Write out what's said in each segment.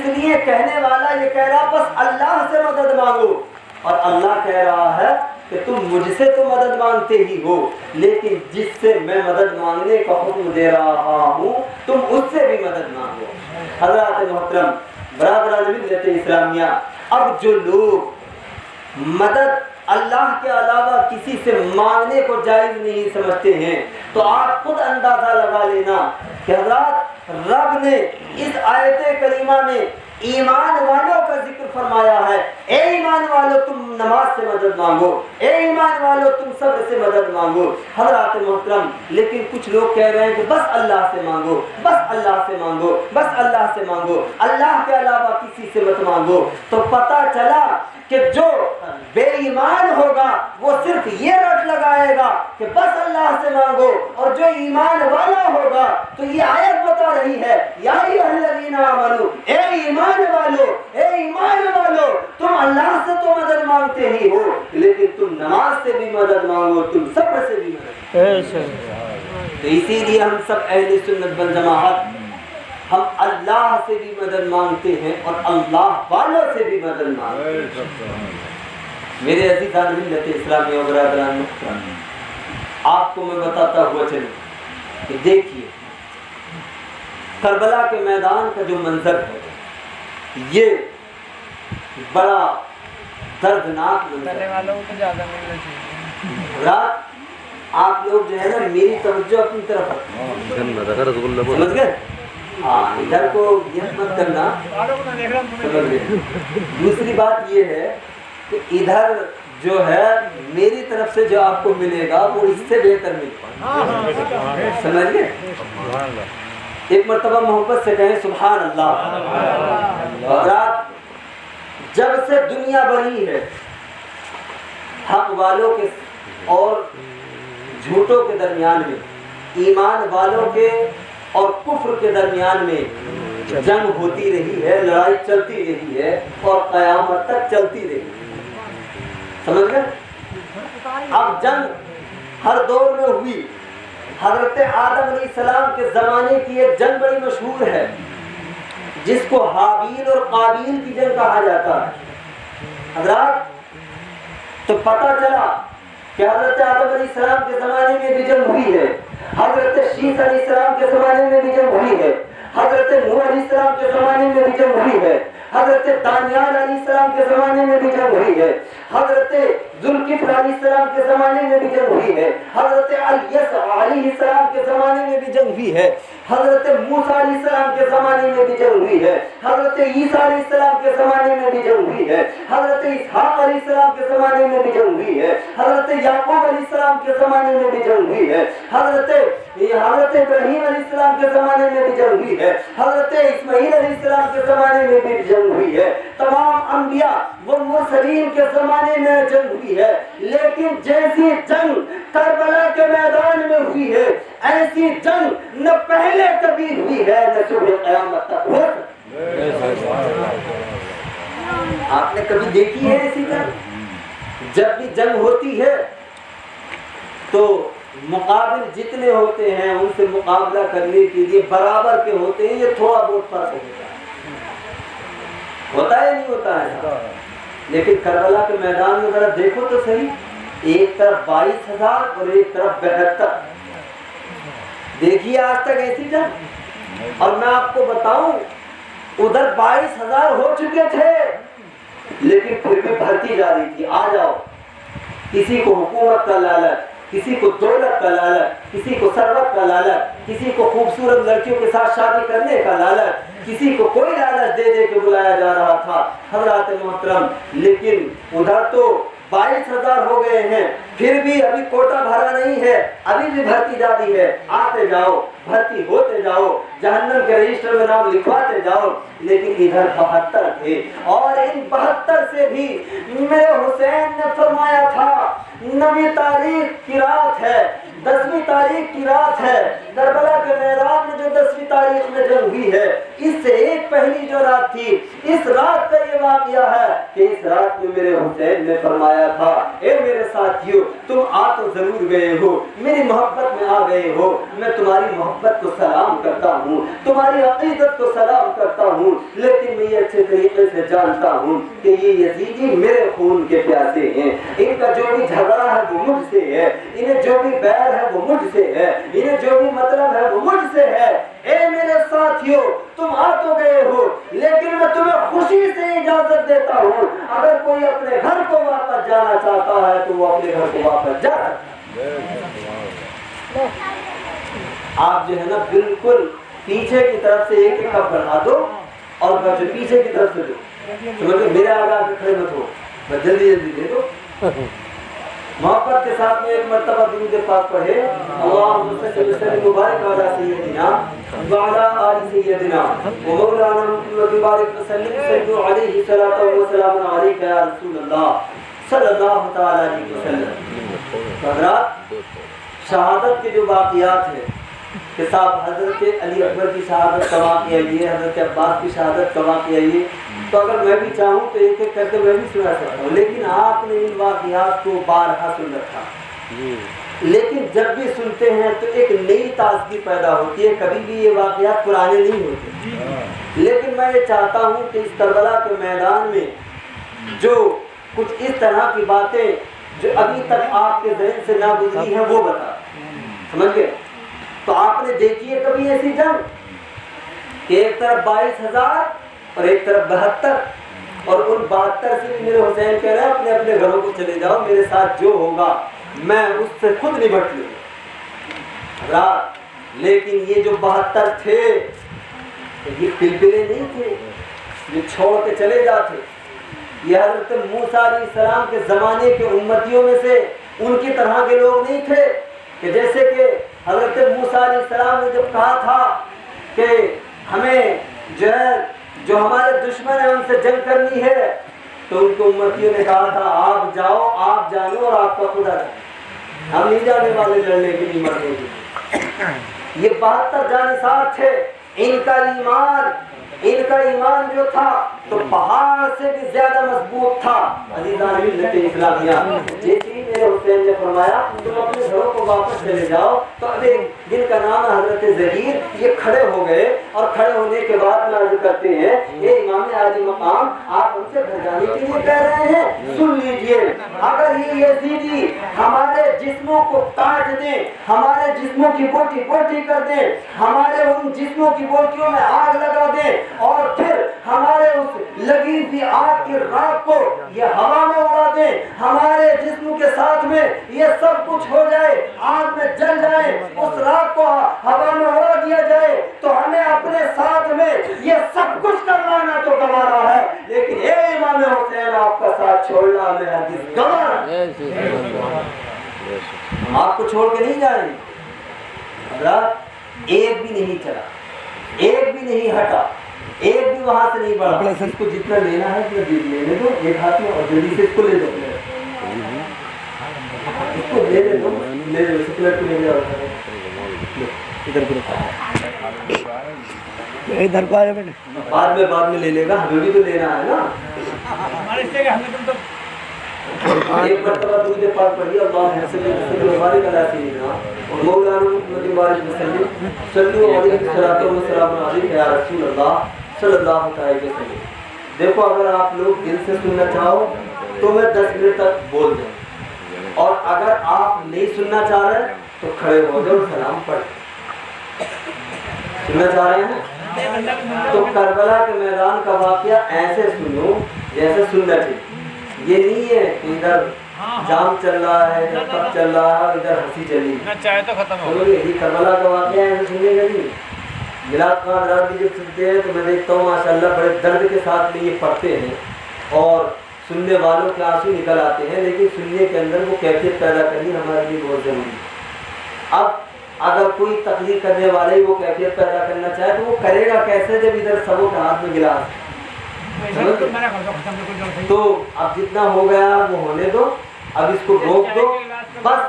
इसलिए कहने वाला ये कह रहा बस अल्लाह से मदद मांगो, और अल्लाह कह रहा है कि तुम मुझसे तो मदद मांगते ही हो, लेकिन जिससे मैं मदद मांगने का हुक्म दे रहा हूँ तुम उससे भी मदद मांगो। हज़रात मोहतरम बरादरान मिल्लत इस्लामिया, अब जो लोग मदद अल्लाह के अलावा किसी से मांगने को जायज़ नहीं समझते हैं, तो आप खुद अंदाज़ा लगा लेना कि हज़रात रब ने इस आयत करीमा में ईमान वालों का जिक्र फरमाया है। ए ईमान वालों तुम नमाज से मदद मांगो, ए ईमान वालों तुम सब्र से मदद मांगो। हज़रात मोहतरम, लेकिन कुछ लोग कह रहे हैं कि बस अल्लाह से मांगो, बस अल्लाह से मांगो, बस अल्लाह से मांगो, अल्लाह के अलावा किसी से मत मांगो। तो पता चला कि जो बेईमान होगा वो सिर्फ ये रट लगाएगा कि बस अल्लाह से मांगो, और जो ईमान वाला होगा तो ये आयत बता रही है या अय्युहल्लज़ीना आमनू, ए ईमान वालो, ए ईमान वालो तुम अल्लाह से तो मदद मांगते ही हो, लेकिन तुम नमाज से भी मदद मांगो, तुम सब्र से भी मदद। तो इसीलिए हम सब अहले सुन्नत वल जमाअत हम अल्लाह से भी मदद मांगते हैं और अल्लाह वालों से भी मदद मांगते हैं। मेरे अज़ीज़ान मिल्लत इस्लामी और बरादरान मुहतरम, आपको मैं बताता हुआ चलूं कि देखिए करबला के मैदान का जो मंजर है ये बड़ा दर्दनाक मंजर है। रात आप लोग जो है ना मेरी तवज्जो अपनी तरफ समझ गए? हाँ, इधर को ये मत करना, समझ गए? दूसरी बात ये है कि इधर जो है मेरी तरफ से जो आपको मिलेगा वो इससे बेहतर मिलेगा, समझ गए? एक मर्तबा मोहब्बत से कहें सुभान अल्लाह। और आप जब से दुनिया बनी है हक वालों के और झूठों के दरमियान में, ईमान वालों के और कुफ्र के दरमियान में जंग होती रही है, लड़ाई चलती रही है और क़यामत तक चलती रही है, समझ गए? अब जंग हर दौर में हुई। हज़रत आदम अलैहिस्सलाम के ज़माने की एक जंग बड़ी मशहूर है जिसको हाबील और काबील की जंग कहा जाता है। हज़रात, तो पता चला कि हज़रत आदम अलैहिस्सलाम के ज़माने में भी जंग हुई है, हज़रत शीस अलैहिस्सलाम के ज़माने में भी जंग हुई है, हज़रत नूह अलैहिस्सलाम के ज़माने में भी जंग हुई है, हज़रत दानियाल अलैहिस्सलाम के ज़माने में भी जंग हुई है, हज़रत ज़ुल्किफ्ल अलैहिस्सलाम के ज़माने में भी जंग हुई है, हज़रत इल्यास अलैहिस्सलाम के ज़माने में भी जंग हुई है, हज़रत मूसा अलैहिस्सलाम के ज़माने में भी जंग हुई है, हज़रत ईसा अलैहिस्सलाम के ज़माने में भी जंग हुई है, हज़रत इसहाक़ अलैहिस्सलाम के ज़माने में भी जंग हुई है, हज़रत याकूब अलैहिस्सलाम के ज़माने में भी जंग हुई है, हज़रत इब्राहीम अलैहिस्सलाम के ज़माने में भी जंग हुई है, हज़रत इस्माईल अलैहिस्सलाम के ज़माने में भी जंग हुई है। तमाम अंबिया व मुरसलीन के ज़माने में जंग हुई है, लेकिन जैसी जंग करबला के मैदान में हुई है ऐसी जंग न पहले कभी हुई है न सुबह क़यामत तक हो। आपने कभी देखी है ऐसी जंग? जब भी जंग होती है तो मुकाबिल जितने होते हैं उनसे मुकाबला करने के लिए बराबर के होते हैं, ये थोड़ा बहुत फर्क होता है नहीं होता है? लेकिन करबला के मैदान में जरा देखो तो सही, एक तरफ 22,000 और एक तरफ 72। देखिए आज तक ऐसी जंग। और मैं आपको बताऊं उधर 22,000 हो चुके थे लेकिन फिर भी भर्ती जारी थी, आ जाओ। किसी को हुकूमत का लालच, किसी को दौलत का लालच, किसी को सरवत का लालच, किसी को खूबसूरत लड़कियों के साथ शादी करने का लालच, किसी को कोई लालच दे दे के बुलाया जा रहा था। हज़रात मोहतरम, लेकिन उधर तो 22,000 हो गए हैं, फिर भी अभी कोटा भरा नहीं है, अभी भी भर्ती जारी है। आते जाओ, भर्ती होते जाओ, जहन्नम के रजिस्टर में नाम लिखवाते जाओ। लेकिन इधर 72 थे और इन 72 से भी मेरे हुसैन ने फरमाया था 9वीं तारीख की रात है, 10वीं तारीख की रात है, करबला के मैदान में जो 10वीं तारीख में जंग हुई है, इससे एक पहली जो रात थी, इस रात का ये वाक़या है कि इस रात में मेरे हुसैन ने फरमाया था, ए मेरे साथियों, तुम आ तो जरूर गए हो, मेरी मोहब्बत में आ गए हो, मैं तुम्हारी मोहब्बत मोहब्बत को सलाम करता हूँ, तुम्हारी अकीदत को सलाम करता हूँ, लेकिन मैं ये अच्छे तरीके से जानता हूँ कि ये यजीदी मेरे खून के प्यासे हैं। इनका जो भी झगड़ा है वो मुझसे है, इन्हें जो भी बैर है वो मुझसे है, इन्हें जो भी मतलब है वो मुझसे है। ए मेरे साथियों, तुम आ तो गए हो, लेकिन मैं तुम्हें खुशी से इजाजत देता हूँ, अगर कोई अपने घर को वापस जाना चाहता है तो वो अपने घर को वापस जा सकता है। आप जो है ना बिल्कुल पीछे की तरफ से एक कप बढ़ा दो और जो पीछे की तरफ से दो, समझो मेरे आगे खड़े मत हो, बस जल्दी जल्दी दे दो। मोहब्बत के साथ में एक मर्तबा दुरूद पाक पढ़े, अल्लाहुम्मा सल्ली वसल्लिम मुबारक अला सय्यदिना व अला आलि सय्यदिना व मौलाना मुहम्मद मुबारक वसल्लम सल्लल्लाहु अलैहि व सल्लम अलैका या रसूलल्लाह सल्लल्लाहु तआला अलैहि वसल्लम। हज़रात, शहादत के जो वाक़ियात हैं कि साहब हज़रत अली अकबर की शहादत का वाक़या ये, हज़रत अब्बास की शहादत का वाक़या ये, तो अगर मैं भी चाहूँ तो एक एक करके मैं भी सुना सकता हूँ, लेकिन आपने इन वाक़ियात को बारहा सुन रखा। लेकिन जब भी सुनते हैं तो एक नई ताज़गी पैदा होती है, कभी भी ये वाक़ियात पुराने नहीं होते। लेकिन मैं ये चाहता हूँ कि इस करबला के मैदान में जो कुछ इस तरह की बातें जो अभी तक आपके ज़हन से ना गुजरी हैं वो बता, समझ गए? तो आपने देखी है कभी ऐसी जंग कि एक तरफ 22,000 और एक तरफ 72, और उन 72 से भी मेरे हुसैन कह रहे हैं अपने अपने घरों को चले जाओ, मेरे साथ जो होगा मैं उससे खुद निपट लूंगा। लेकिन ये जो 72 थे ये पिलपिले नहीं थे जो छोड़ के चले जाते। ये हज़रत मूसा अलैहिस्सलाम के ज़माने के उम्मतियों में से उनकी तरह के लोग नहीं थे कि जैसे कि हज़रत मूसा अलैहिस्सलाम ने जब कहा था कि हमें जो हमारे दुश्मन है उनसे जंग करनी है, तो उनके उम्मतियों ने कहा था आप जाओ, आप जानो और आपका खुदा जाने, हम नहीं जाने वाले लड़ने के लिए, मरने के। ये 72 जानिसार थे। इनका ईमान जो था तो पहाड़ से भी ज्यादा मजबूत था। अज़ीज़ान मिल्लत इस्लामिया, जैसे ही मेरे हुसैन ने फरमाया तुम अपने घरों को वापस चले जाओ, तो अब एक जिनका नाम है हजरत ज़हीर, ये खड़े हो गए और खड़े होने के बाद अर्ज़ करते हैं ये इमाम आली मकाम, आप हमसे घर जाने के लिए कह रहे हैं? सुन लीजिए, अगर ये यज़ीदी हमारे जिस्मों को काट दें, हमारे जिस्मों की बोटी बोटी कर दें, हमारे उन जिस्मों की बोटियों में आग लगा दें और फिर हमारे उस लगी हुई आग की राख को ये हवा में उड़ा दे, हमारे जिस्म के साथ में ये सब कुछ हो जाए, आग में जल जाए, उस राख को हवा में उड़ा दिया जाए, तो हमें अपने साथ में ये सब कुछ करवाना तो गवारा है, लेकिन ये इमाम हुसैन आपका साथ छोड़ना में हरगिज़ गवारा, आपको छोड़ के नहीं जाएंगे। एक भी नहीं चला, एक भी नहीं हटा, एक भी वहां से नहीं बढ़ा। इसको जितना लेना है उतना लेने दो एक हाथ में, और जल्दी से इसको ले दो, इसको ले दो, ले लो, इस प्लेट को ले जाओ, इधर को आया मैंने, बाद में ले लेगा, हमें भी तो लेना है ना। एक मर्तबा दुरूद पाक पढ़िए, अल्लाहुम्मा सल्ली मुबारक अला सय्यिदिना और मौलाना मुहम्मद मुबारक वसल्लम सल्लल्लाहु अलैहि वसल्लम या रसूलल्लाह सल्लल्लाहु अलैहि वसल्लम। देखो, अगर आप लोग दिल से सुनना चाहो तो मैं 10 मिनट तक बोल दूं, और अगर आप नहीं सुनना चाह रहे तो खड़े हो जाओ, सलाम पढ़। सुनना चाह रहे हैं तो करबला के मैदान का वाकया ऐसे सुनो जैसे सुनना चाहिए। ये नहीं है कि इधर जाम चल रहा है, इधर कब चल रहा है, इधर हंसी चली ना, चाहे तो खत्म हो गई। ये करबला का वाकया ऐसे सुनेगा नहीं। मिलाद का रात भी जब सुनते हैं तो मैं देखता हूँ माशाल्लाह बड़े दर्द के साथ में ये पढ़ते हैं और सुनने वालों के आंसू निकल आते हैं, लेकिन सुनने के अंदर वो कैफियत पैदा करनी हमारे लिए बहुत ज़रूरी है। अब अगर कोई तकलीफ करने वाले वो कैफियत पैदा करना चाहे तो वो करेगा कैसे, जब इधर सबों के हाथ में गिलास। तो अब जितना हो गया वो होने दो, अब इसको रोक दो, बस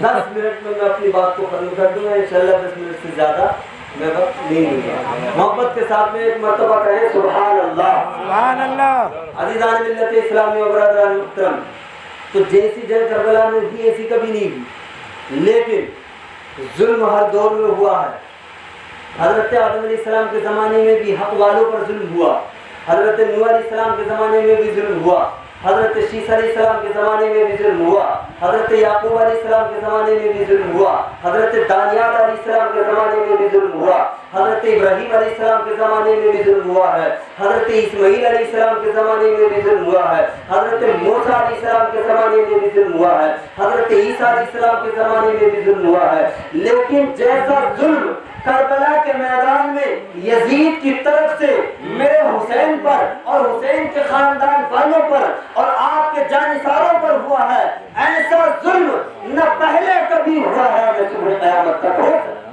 10 मिनट में मैं अपनी बात को खत्म कर दूंगा इंशाल्लाह। 10 मिनट से ज़्यादा मैं वक्त नहीं दूंगा। मोहब्बत के साथ में एक मर्तबा कहें सुभान अल्लाह, सुभान अल्लाह। अज़ीज़ान मिल्लत इस्लामी व बरदरान मुहतरम, तो जैसी जंग करबला में हुई ऐसी कभी नहीं हुई, लेकिन जुल्म हर दौर में हुआ है। हजरत आदम अलैहिस्सलाम के ज़माने में भी हक वालों पर जुल्म हुआ, हजरत नूह अलैहिस्सलाम के ज़माने में भी जुल्म हुआ, हजरत शीस अलैहिस्सलाम के ज़माने में भी जुल्म हुआ, हजरत याकूब अलैहिस्सलाम के ज़माने में भी जुल्म हुआ, हजरत दानियाल अलैहिस्सलाम के ज़माने में भी जुल्म हुआ, हजरत इब्राहीम अलैहिस्सलाम के ज़माने में भी जुल्म हुआ है, हजरत इस्माईल अलैहिस्सलाम के ज़माने में भी जुल्म हुआ है, हजरत मूसा अलैहिस्सलाम के ज़माने में भी जुल्म हुआ है, हजरत ईसा अलैहिस्सलाम के ज़माने में भी जुल्म हुआ है। लेकिन जैसा जुल्म करबला के मैदान में यजीद की तरफ से मेरे हुसैन पर और हुसैन के खानदान वालों पर और आपके जानिसारों पर हुआ है, ऐसा जुल्म न पहले कभी हुआ है न सुबह क़यामत तक हो सकता।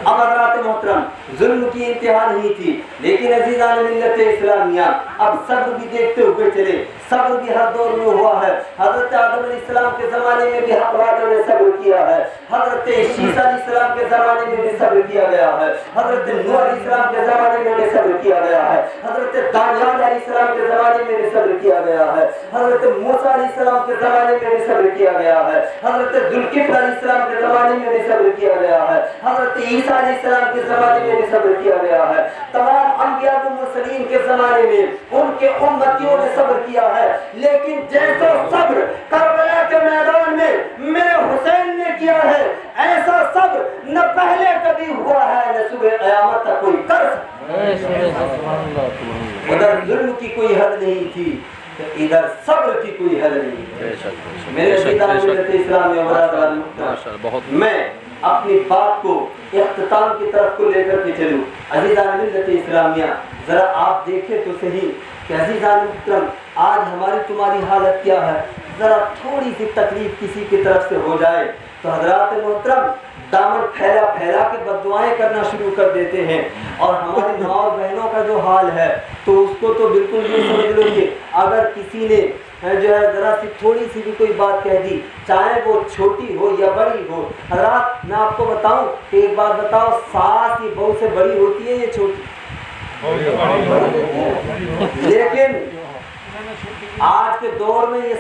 अब हज़रात मोहतरम, जुल्म की इंतहा नहीं थी, लेकिन अज़ीज़ान मिल्लत इस्लामिया अब सब्र भी देखते हुए चले। सब्र भी हर दौर में हुआ है। हज़रत आदम अलैहिस्सलाम के ज़माने में भी हक वालों ने सब्र किया है, हज़रत ईसा अलैहिस्सलाम के ज़माने में भी सब्र किया गया है, हज़रत नूह अलैहिस्सलाम के ज़माने में भी सब्र किया गया है, हज़रत दानियाल अलैहिस्सलाम के ज़माने में भी सब्र किया गया है, हज़रत मूसा अलैहिस्सलाम के ज़माने में भी सब्र किया गया है, हज़रत जुल्किफ्ल अलैहिस्सलाम के ज़माने में भी सब्र किया गया है, हज़रत ईसा अलैहिस्सलाम के ज़माने में भी सब्र किया गया है। तमाम अंबिया व मुरसलीन के ज़माने में उनके उम्मतियों ने सब्र किया है। लेकिन जैसा सब्र करबला के मैदान में मेरे हुसैन ने किया है, ऐसा सब्र न पहले कभी हुआ है न सुबह क़यामत तक कोई कर सकता। उधर जुल्म की कोई हद नहीं थी, इधर सब्र की कोई हद नहीं। मेरे इस्लाम में मैं अपनी बात को इख्तिताम की तरफ को लेकर के चलूँ। अज़ीज़ान मिल्लत इस्लामिया, जरा आप देखें तो सही कि अज़ीज़ान मुहतरम, आज हमारी तुम्हारी हालत क्या है। जरा थोड़ी सी तकलीफ किसी की तरफ से हो जाए तो हज़रात मोहतरम दामन फैला फैला के बद्दुआएं करना शुरू कर देते हैं। और हमारी माँ बहनों का जो हाल है तो उसको तो बिल्कुल नहीं समझ लो कि अगर किसी ने जो है ज़रा सी थोड़ी सी भी कोई बात कह दी, चाहे वो छोटी हो या बड़ी हो। हज़रात मैं आपको बताऊं कि एक बात बताओ, सास ये बहू से बड़ी होती है या छोटी? लेकिन आज के दौर में ये